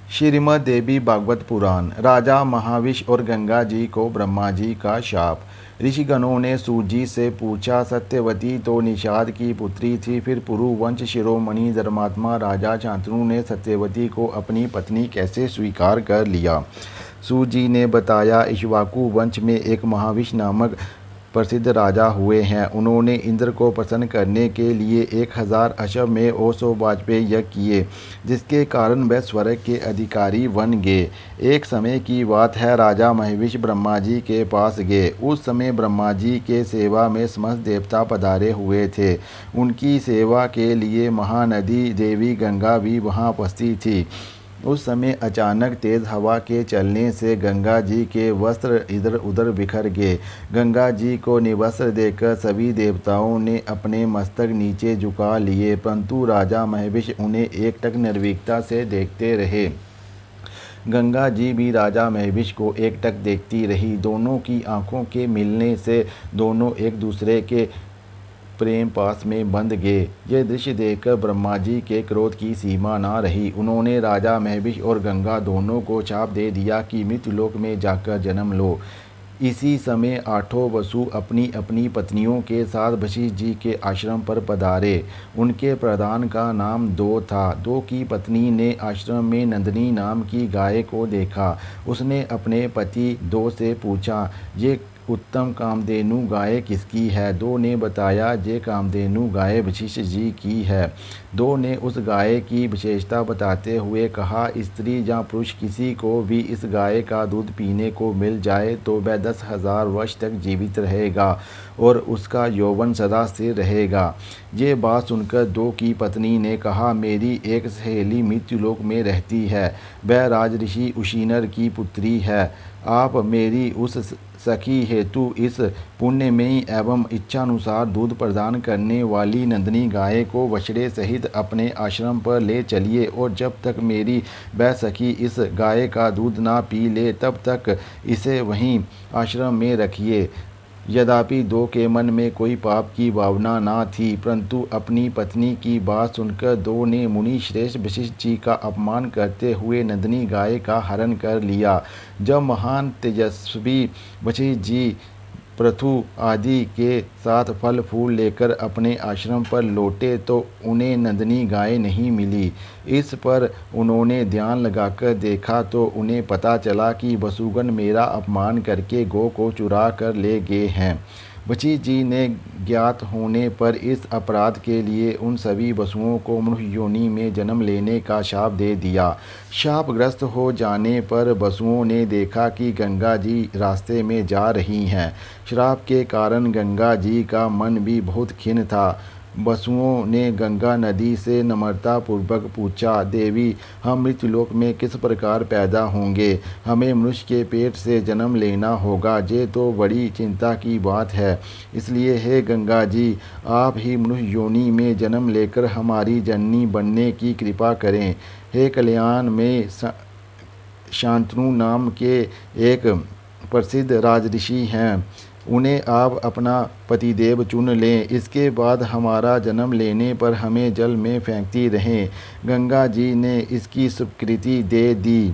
श्रीमद् देवी भागवत पुराण। राजा महाविष और गंगा जी को ब्रह्मा जी का शाप। ऋषिगणों ने सूजी से पूछा, सत्यवती तो निषाद की पुत्री थी, फिर पुरुवंश शिरोमणि धर्मात्मा राजा शांतनु ने सत्यवती को अपनी पत्नी कैसे स्वीकार कर लिया। सूजी ने बताया, इक्ष्वाकु वंश में एक महाविष नामक प्रसिद्ध राजा हुए हैं। उन्होंने इंद्र को प्रसन्न करने के लिए 1000 अश्वमेध और 100 वाजपेयी यज्ञ किए, जिसके कारण वह स्वर्ग के अधिकारी बन गए। एक समय की बात है, राजा महाविष ब्रह्मा जी के पास गए। उस समय ब्रह्मा जी के सेवा में समस्त देवता पधारे हुए थे। उनकी सेवा के लिए महानदी देवी गंगा भी वहाँ उपस्थित थी। उस समय अचानक तेज़ हवा के चलने से गंगा जी के वस्त्र इधर उधर बिखर गए। गंगा जी को निवस्त्र देखकर सभी देवताओं ने अपने मस्तक नीचे झुका लिए, परंतु राजा महाविष उन्हें एकटक निर्भीकता से देखते रहे। गंगा जी भी राजा महाविष को एकटक देखती रही। दोनों की आंखों के मिलने से दोनों एक दूसरे के प्रेम पास में बंध गए। यह दृश्य देखकर ब्रह्मा जी के क्रोध की सीमा ना रही। उन्होंने राजा महाविष और गंगा दोनों को शाप दे दिया कि मृत्युलोक में जाकर जन्म लो। इसी समय 8 वसु अपनी अपनी पत्नियों के साथ वशिष्ठ जी के आश्रम पर पधारे। उनके प्रधान का नाम दो था। दो की पत्नी ने आश्रम में नंदिनी नाम की गाय को देखा। उसने अपने पति दो से पूछा, ये उत्तम कामधेनु गाय किसकी है? दो ने बताया, ये कामधेनु गाय वशिष्ठ जी की है। दो ने उस गाय की विशेषता बताते हुए कहा, स्त्री या पुरुष किसी को भी इस गाय का दूध पीने को मिल जाए तो वह 10,000 वर्ष तक जीवित रहेगा और उसका यौवन सदा स्थिर रहेगा। ये बात सुनकर दो की पत्नी ने कहा, मेरी एक सहेली मृत्युलोक में रहती है। वह राजऋषि उशीनर की पुत्री है। आप मेरी उस सखी हेतु इस पुण्यमयी एवं इच्छानुसार दूध प्रदान करने वाली नंदिनी गाय को बछड़े सहित अपने आश्रम पर ले चलिए, और जब तक मेरी वह सखी इस गाय का दूध ना पी ले तब तक इसे वहीं आश्रम में रखिए। यद्यपि दो के मन में कोई पाप की भावना ना थी, परंतु अपनी पत्नी की बात सुनकर दो ने मुनि श्रेष्ठ वशिष्ठ जी का अपमान करते हुए नंदिनी गाय का हरण कर लिया। जब महान तेजस्वी वशिष्ठ जी पृथु आदि के साथ फल फूल लेकर अपने आश्रम पर लौटे तो उन्हें नंदिनी गाय नहीं मिली। इस पर उन्होंने ध्यान लगाकर देखा तो उन्हें पता चला कि वसुगण मेरा अपमान करके गौ को चुरा कर ले गए हैं। वशिष्ठ जी ने ज्ञात होने पर इस अपराध के लिए उन सभी वसुओं को मनुष्य योनि में जन्म लेने का शाप दे दिया। शापग्रस्त हो जाने पर वसुओं ने देखा कि गंगा जी रास्ते में जा रही हैं। श्राप के कारण गंगा जी का मन भी बहुत खिन्न था। वसुओं ने गंगा नदी से नम्रतापूर्वक पूछा, देवी, हम मृत्युलोक में किस प्रकार पैदा होंगे? हमें मनुष्य के पेट से जन्म लेना होगा। ये तो बड़ी चिंता की बात है। इसलिए हे गंगा जी, आप ही मनुष्य योनि में जन्म लेकर हमारी जननी बनने की कृपा करें। हे कल्याण में शांतनु नाम के एक प्रसिद्ध राजऋषि हैं, उन्हें आप अपना पतिदेव चुन लें। इसके बाद हमारा जन्म लेने पर हमें जल में फेंकती रहें। गंगा जी ने इसकी स्वीकृति दे दी।